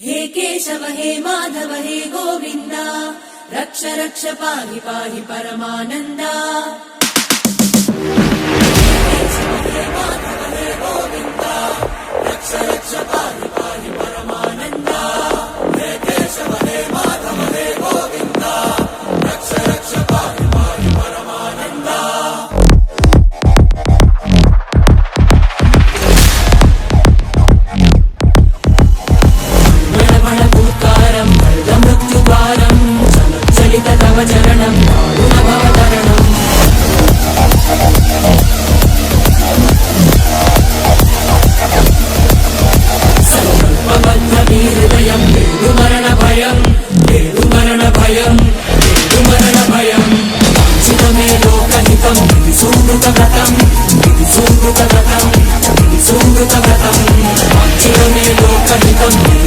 हे केशव हे माधव हे गोविन्द रक्ष रक्ष पाहि पाहि परमानन्दा। चरणं भवतरणम् हृदयं मरण भयं मरण भयं मरण भयं चितमे लोकहितं सुमृतव्रतं सुमृतव्रतं सुमृतव्रतं चितमे लोकहितं